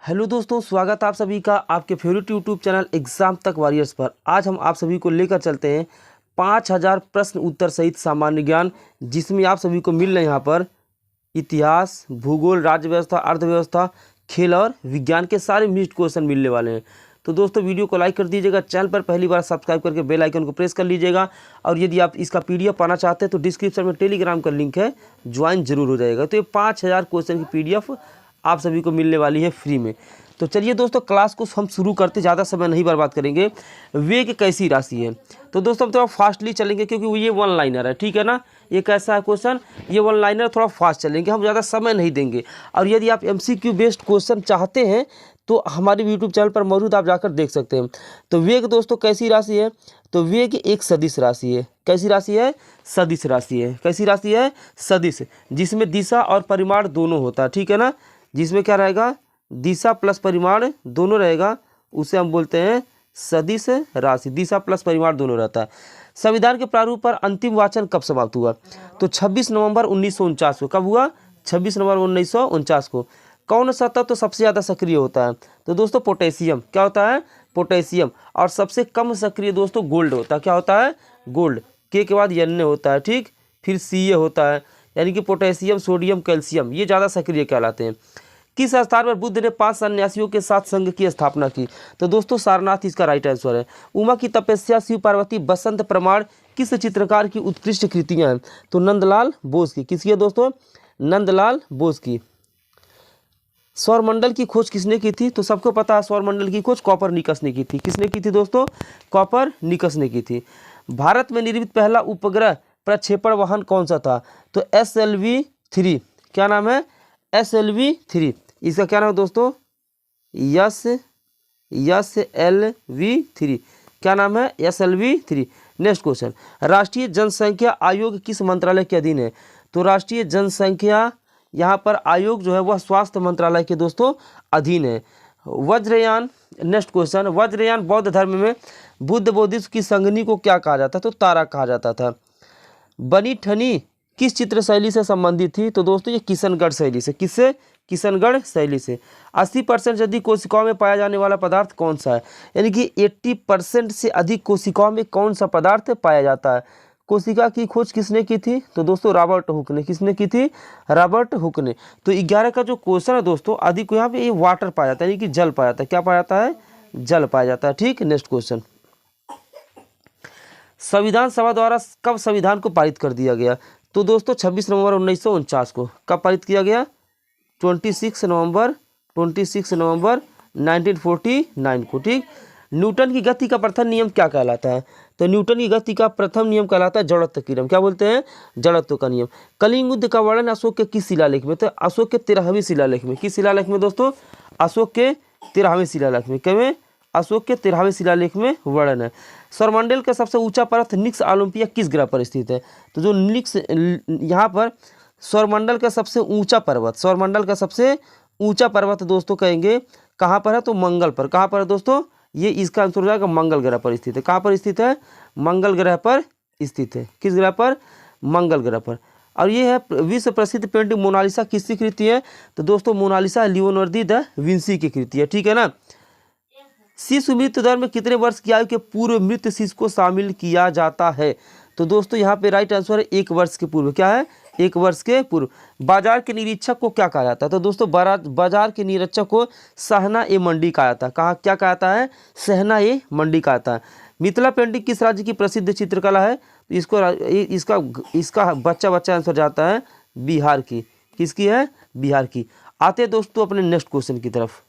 Hello दोस्तों, स्वागत है आप सभी का आपके फेवरेट यूट्यूब चैनल एग्जाम तक वॉरियर्स पर। आज हम आप सभी को लेकर चलते हैं 5000 प्रश्न उत्तर सहित सामान्य ज्ञान, जिसमें आप सभी को मिल रहे हैं यहाँ पर इतिहास, भूगोल, राज्य व्यवस्था, अर्थव्यवस्था, खेल और विज्ञान के सारे मिक्स्ड क्वेश्चन मिलने वाले हैं। तो दोस्तों वीडियो को लाइक कर दीजिएगा, चैनल पर पहली बार सब्सक्राइब करके बेल आइकन को प्रेस कर लीजिएगा। और यदि आप इसका PDF पाना चाहते हैं तो डिस्क्रिप्शन में टेलीग्राम का लिंक है, ज्वाइन जरूर हो जाएगा। तो ये 5000 क्वेश्चन की PDF आप सभी को मिलने वाली है फ्री में। तो चलिए दोस्तों क्लास को हम शुरू करते, ज़्यादा समय नहीं बर्बाद करेंगे। वेग कैसी राशि है? तो दोस्तों हम थोड़ा फास्टली चलेंगे क्योंकि ये वन लाइनर है, ठीक है ना। ये कैसा है क्वेश्चन? ये वन लाइनर, थोड़ा फास्ट चलेंगे, हम ज़्यादा समय नहीं देंगे। और यदि आप MCQ बेस्ड क्वेश्चन चाहते हैं तो हमारे यूट्यूब चैनल पर मौजूद, आप जाकर देख सकते हैं। तो वेग दोस्तों कैसी राशि है? तो वेग एक सदिश राशि है। कैसी राशि है? सदिश राशि है। कैसी राशि है? सदिश, जिसमें दिशा और परिमाण दोनों होता है, ठीक है ना। जिसमें क्या रहेगा? दिशा प्लस परिमाण दोनों रहेगा, उसे हम बोलते हैं सदिश राशि। दिशा प्लस परिमाण दोनों रहता है। संविधान के प्रारूप पर अंतिम वाचन कब समाप्त हुआ? तो 26 नवंबर 1949 को। कब हुआ? 26 नवंबर 1949 को। कौन सा तत्व तो सबसे ज़्यादा सक्रिय होता है? तो दोस्तों पोटेशियम। क्या होता है? पोटेशियम। और सबसे कम सक्रिय दोस्तों गोल्ड होता है। क्या होता है? गोल्ड। के बाद Na होता है, ठीक, फिर Ca होता है, यानी कि पोटेशियम, सोडियम, कैल्शियम, ये ज़्यादा सक्रिय कहलाते हैं। किस स्थान पर बुद्ध ने 5 सन्यासियों के साथ संघ की स्थापना की? तो दोस्तों सारनाथ इसका राइट आंसर है। उमा की तपस्या, शिव पार्वती, बसंत प्रमाण किस चित्रकार की उत्कृष्ट कृतियां हैं? तो नंदलाल बोस की। किसकी है दोस्तों? नंदलाल बोस की। सौरमंडल की खोज किसने की थी? तो सबको पता है सौरमंडल की खोज कॉपरनिकस ने की थी। किसने की थी दोस्तों? कॉपरनिकस ने की थी। भारत में निर्मित पहला उपग्रह प्रक्षेपण वाहन कौन सा था? तो SLV-3। क्या नाम है? SLV-3। इसका क्या नाम है दोस्तों? SLV-3। क्या नाम है? SLV-3। नेक्स्ट क्वेश्चन, राष्ट्रीय जनसंख्या आयोग किस मंत्रालय के अधीन है? तो राष्ट्रीय जनसंख्या यहाँ पर आयोग जो है वह स्वास्थ्य मंत्रालय के दोस्तों अधीन है। वज्रयान, नेक्स्ट क्वेश्चन, वज्रयान बौद्ध धर्म में बुद्ध बोधिसत्व की संगनी को क्या कहा जाता? तो तारा कहा जाता था। बनी ठनी किस चित्र शैली से संबंधित थी? तो दोस्तों ये किशनगढ़ शैली से। किससे? किशनगढ़ शैली से। 80% से अधिक कोशिकाओं में पाया जाने वाला पदार्थ कौन सा है? यानी कि 80% से अधिक कोशिकाओं में कौन सा पदार्थ पाया जाता है? कोशिका की खोज किसने की थी? तो दोस्तों रॉबर्ट हुक ने। किसने की थी? रॉबर्ट हुक ने। तो 11 का जो क्वेश्चन है दोस्तों, अधिक यहाँ पे ये वाटर पाया जाता है, यानी कि जल पाया जाता है। क्या पाया जाता है? जल पाया जाता है, ठीक। नेक्स्ट क्वेश्चन, संविधान सभा द्वारा कब संविधान को पारित कर दिया गया? तो दोस्तों 26 नवंबर 1949 को। कब पारित किया गया? 26 नवंबर 1949 को, ठीक। न्यूटन की गति का प्रथम नियम क्या कहलाता है? तो न्यूटन की गति का प्रथम नियम कहलाता है जड़त्व का नियम। क्या बोलते हैं? जड़त्व का नियम। कलिंग युद्ध का वर्णन अशोक के किस शिलालेख में? तो अशोक के 13वें शिलालेख में। किस शिलालेख में दोस्तों? अशोक के 13वें शिलालेख में। क्या में? अशोक के 13वें शिलालेख में वर्णन है। सौरमंडल का सबसे ऊंचा पर्वत निक्स ओलंपिया किस ग्रह पर स्थित है? तो जो निक्स, यहाँ पर सौरमंडल का सबसे ऊंचा पर्वत, सौरमंडल का सबसे ऊंचा पर्वत दोस्तों कहेंगे कहाँ पर है? तो मंगल पर। कहाँ पर है दोस्तों? ये इसका आंसर हो जाएगा मंगल ग्रह पर स्थित है। कहाँ पर स्थित है? मंगल ग्रह पर स्थित है। किस ग्रह पर? मंगल ग्रह पर। और ये है विश्व प्रसिद्ध पेंटिंग मोनालिसा किसकी कृति है? तो दोस्तों मोनालिसा लियोनार्दो दा विंसी की कृति है, ठीक है ना। शिशु मृत्यु दर में कितने वर्ष की आयु के पूर्व मृत शिशु को शामिल किया जाता है? तो दोस्तों यहाँ पे राइट आंसर है 1 वर्ष के पूर्व। क्या है? 1 वर्ष के पूर्व। बाजार के निरीक्षक को क्या कहा जाता है? तो दोस्तों बाजार के निरीक्षक को सहना ए मंडी कहा जाता है। कहाँ क्या कहा जाता है? सहना ए मंडी कहा जाता है। मिथिला पेंटिंग किस राज्य की प्रसिद्ध चित्रकला है? इसका बच्चा आंसर जाता है बिहार की। किसकी है? बिहार की। आते दोस्तों अपने नेक्स्ट क्वेश्चन की तरफ।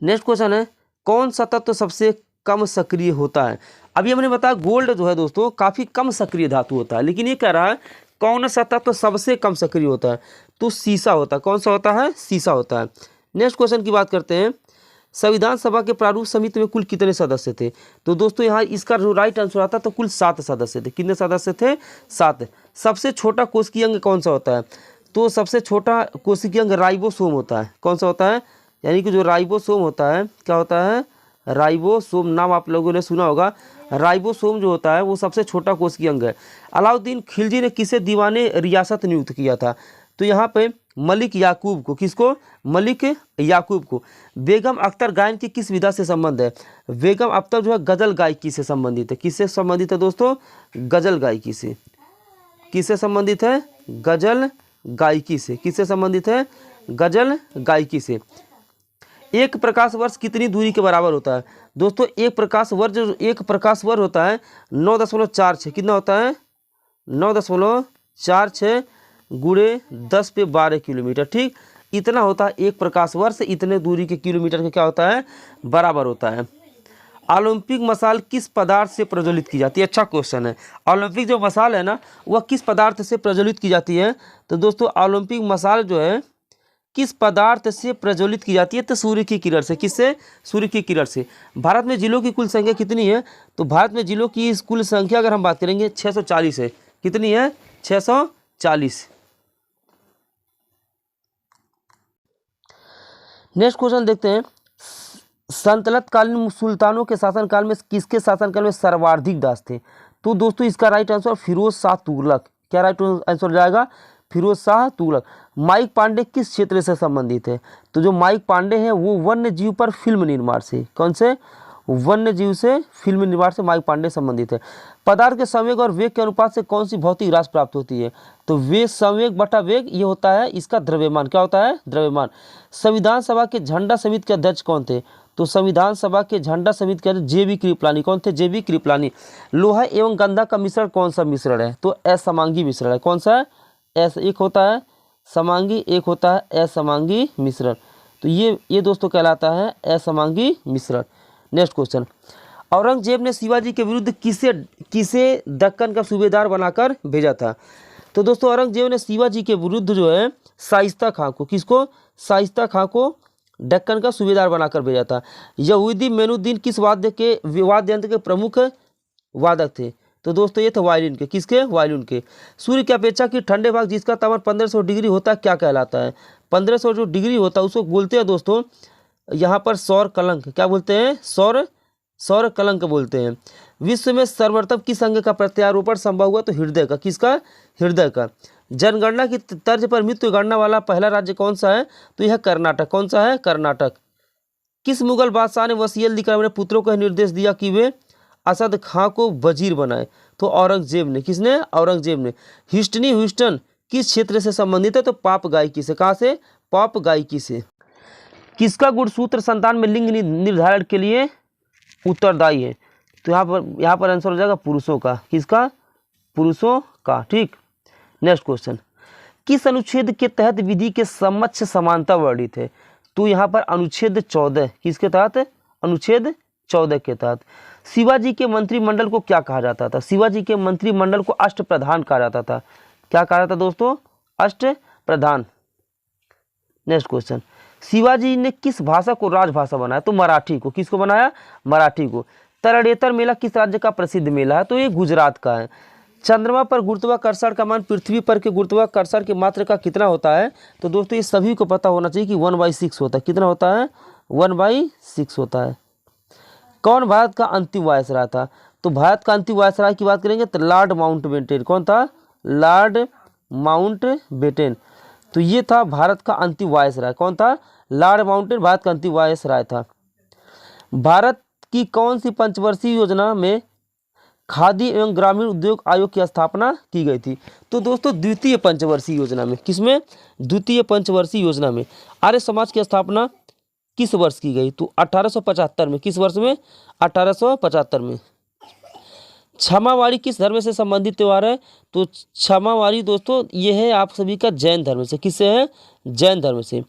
नेक्स्ट क्वेश्चन है, कौन सा तत्व सबसे कम सक्रिय होता है? अभी हमने बताया गोल्ड जो है दोस्तों काफ़ी कम सक्रिय धातु होता है, लेकिन ये कह रहा है कौन सा तत्व सबसे कम सक्रिय होता है? तो सीसा होता है। कौन सा होता है? सीसा होता है। नेक्स्ट क्वेश्चन की बात करते हैं, संविधान सभा के प्रारूप समिति में कुल कितने सदस्य थे? तो दोस्तों यहाँ इसका जो राइट आंसर आता है तो कुल 7 सदस्य थे। कितने सदस्य थे? 7। सबसे छोटा कोशिकीय अंग कौन सा होता है? तो सबसे छोटा कोशिकीय अंग राइबोसोम होता है। कौन सा होता है? यानी कि जो राइबोसोम होता है, क्या होता है? राइबोसोम, नाम आप लोगों ने सुना होगा। राइबोसोम जो होता है वो सबसे छोटा कोशिकीय अंग है। अलाउद्दीन खिलजी ने किसे दीवाने रियासत नियुक्त किया था? तो यहाँ पे मलिक याकूब को। किसको? मलिक याकूब को। बेगम अख्तर गायन की किस विधा से संबंध है? बेगम अख्तर जो है गजल गायकी से संबंधित है। किससे संबंधित है दोस्तों? गजल गायकी से। किससे संबंधित है? गजल गायकी से। किससे संबंधित है? गजल गायकी से। एक प्रकाश वर्ष कितनी दूरी के बराबर होता है? दोस्तों एक प्रकाश वर्ष होता है 9.46। कितना होता है? 9.46 गुणे 10 पे 12 किलोमीटर। ठीक, इतना होता है एक प्रकाश वर्ष। इतने दूरी के किलोमीटर के क्या होता है? बराबर होता है। ओलंपिक मशाल किस पदार्थ से प्रज्वलित की जाती है? अच्छा क्वेश्चन है। ओलंपिक जो मशाल है ना, वह किस पदार्थ से प्रज्वलित की जाती है? तो दोस्तों ओलंपिक मशाल जो है किस पदार्थ से प्रज्वलित की जाती है? तो सूर्य की किरण से। किससे? सूर्य की किरण से। भारत में जिलों की कुल संख्या कितनी है? तो भारत में जिलों की कुल संख्या अगर हम बात करेंगे 640 है। कितनी है? 640। नेक्स्ट क्वेश्चन देखते हैं। सल्तनत कालीन सुल्तानों के शासनकाल में किसके शासनकाल में सर्वाधिक दास थे? तो दोस्तों इसका राइट आंसर फिरोज शाह तुगलक। क्या राइट आंसर हो जाएगा? फिरोज शाह तुगलक। माइक पांडे किस क्षेत्र से संबंधित है? तो जो माइक पांडे हैं वो वन्य जीव पर फिल्म निर्माण से। कौन से? वन्य जीव से फिल्म निर्माण से माइक पांडे संबंधित है। पदार्थ के संवेग और वेग के अनुपात से कौन सी भौतिक राशि प्राप्त होती है? तो वेग संवेग बटा वेग ये होता है इसका द्रव्यमान। क्या होता है? द्रव्यमान। संविधान सभा के झंडा समिति के अध्यक्ष कौन थे? तो संविधान सभा के झंडा समिति के अध्यक्ष JB कृपलानी। कौन थे? JB कृपलानी। लोहा एवं गंधा का मिश्रण कौन सा मिश्रण है? तो असमांगी मिश्रण है। कौन सा है? एक होता है समांगी, एक होता है असमांगी मिश्रण। तो ये दोस्तों कहलाता है असमांगी मिश्रण। Next question. औरंगजेब ने शिवाजी के विरुद्ध किसे दक्कन का सूबेदार बनाकर भेजा था? तो दोस्तों औरंगजेब ने शिवाजी के विरुद्ध जो है शाइस्ता खां को। किसको? शाइस्ता खां को दक्कन का सूबेदार बनाकर भेजा था। यहूदी मेनुद्दीन किस वाद्य यंत्र के प्रमुख वादक थे? तो दोस्तों ये थे वायलिन के। किसके? वायलिन के। सूर्य की अपेक्षा की ठंडे भाग जिसका तापमान 1500 डिग्री होता है क्या कहलाता है? 1500 जो डिग्री होता है उसको बोलते हैं दोस्तों यहाँ पर सौर कलंक। क्या बोलते हैं? सौर कलंक बोलते हैं। विश्व में सर्वप्रथम किस अंग का प्रत्यारोपण संभव हुआ? तो हृदय का। किसका? हृदय का। जनगणना की तर्ज पर मृत्यु गणना वाला पहला राज्य कौन सा है? तो यह कर्नाटक। कौन सा है? कर्नाटक। किस मुगल बादशाह ने वसीयत लिखकर अपने पुत्रों को निर्देश दिया कि वे असद खां को वजीर बनाए? तो औरंगजेब ने। किसने? औरंगजेब ने। ह्यूस्टन किस क्षेत्र से संबंधित है? तो पॉप गायकी से। कहाँ से? पॉप गायकी से। किसका गुणसूत्र संतान में लिंग निर्धारण के लिए उत्तरदायी है? तो यहाँ पर आंसर हो जाएगा पुरुषों का। किसका? पुरुषों का। ठीक। Next question. किस अनुच्छेद के तहत विधि के समक्ष समानता वर्णित है? तो यहाँ पर अनुच्छेद 14। किसके तहत? अनुच्छेद 14 के तहत। शिवाजी के मंत्रिमंडल को क्या कहा जाता था? शिवाजी के मंत्रिमंडल को अष्टप्रधान कहा जाता था। क्या कहा जाता दोस्तों? अष्टप्रधान। Next question. शिवाजी ने किस भाषा को राजभाषा बनाया? तो मराठी को। किसको बनाया? मराठी को। तरणेतर मेला किस राज्य का प्रसिद्ध मेला है? तो ये गुजरात का है। चंद्रमा पर गुरुत्वाकर्षण का मान पृथ्वी पर के गुरुत्वाकर्षण की मात्रा का कितना होता है? तो दोस्तों ये सभी को पता होना चाहिए कि 1/6 होता है। कितना होता है? 1/6 होता है। कौन भारत का अंतिम वायसराय था? तो भारत का अंतिम वायसराय की बात करेंगे तो लॉर्ड माउंटबेटन। कौन था? Lord Mountbatten. तो ये था भारत का अंतिम वायसराय। कौन था? लॉर्ड माउंटबेटन भारत का अंतिम वायसराय था। भारत की कौन सी पंचवर्षीय योजना में खादी एवं ग्रामीण उद्योग आयोग की स्थापना की गई थी? तो दोस्तों द्वितीय पंचवर्षीय योजना में। किसमें? द्वितीय पंचवर्षीय योजना में। आर्य समाज की स्थापना किस वर्ष की गई? तो 1875 में। किस वर्ष में? 1875 में। क्षमावारी किस धर्म से संबंधित त्यौहार है? तो क्षमावारी दोस्तों ये है आप सभी का जैन धर्म से। किससे है? जैन धर्म से।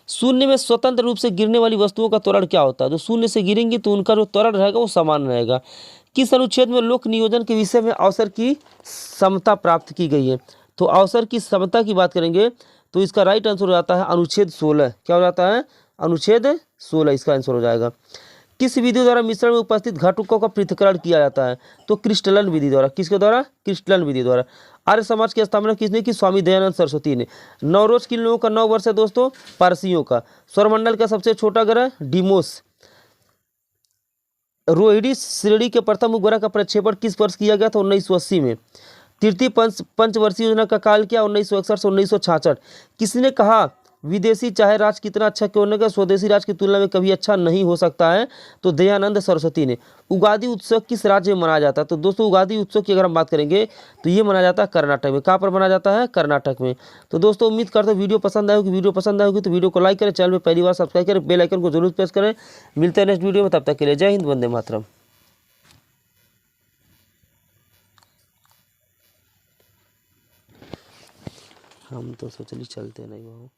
शून्य में स्वतंत्र रूप से गिरने वाली वस्तुओं का त्वरण क्या होता है? तो शून्य से गिरेंगी तो उनका जो त्वरण रहेगा वो समान रहेगा। किस अनुच्छेद में लोक नियोजन के विषय में अवसर की समता प्राप्त की गई है? तो अवसर की समता की बात करेंगे तो इसका राइट आंसर हो जाता है अनुच्छेद 16। क्या हो जाता है? अनुच्छेद 16 इसका आंसर हो जाएगा। किस विधि द्वारा मिश्रण में उपस्थित घटकों का पृथक्करण किया जाता है? तो क्रिस्टलन विधि द्वारा। किसके द्वारा? क्रिस्टलन विधि द्वारा। आर्य समाज की स्थापना किसने की? स्वामी दयानंद सरस्वती ने। नवरोज किन लोगों का 9 वर्ष है दोस्तों? पारसियों का। सौरमंडल का सबसे छोटा ग्रह डिमोस। रोहिणी श्रेणी के प्रथम उपग्रह का प्रक्षेपण किस वर्ष किया गया था? 1980 में। तृतीय पंचवर्षीय योजना का काल क्या, 1961 से 1966। किसने कहा विदेशी चाहे राज कितना अच्छा क्यों न का स्वदेशी राज की तुलना में कभी अच्छा नहीं हो सकता है, तो दयानंद सरस्वती ने। उगादि उत्सव किस राज्य में मनाया जाता है, तो दोस्तों उगादि उत्सव की अगर हम बात करेंगे तो ये मनाया जाता है कर्नाटक में। कहाँ पर मनाया जाता है, कर्नाटक में। तो दोस्तों उम्मीद करते हैं वीडियो पसंद आएगी, वीडियो पसंद आएगी तो वीडियो को लाइक करें, चैनल में पहली बार सब्सक्राइब करें, बेल आइकन को जरूर प्रेस करें। मिलते हैं नेक्स्ट वीडियो में, तब तक के लिए जय हिंद, वंदे मातरम। हम तो सोचली चलते नहीं वो।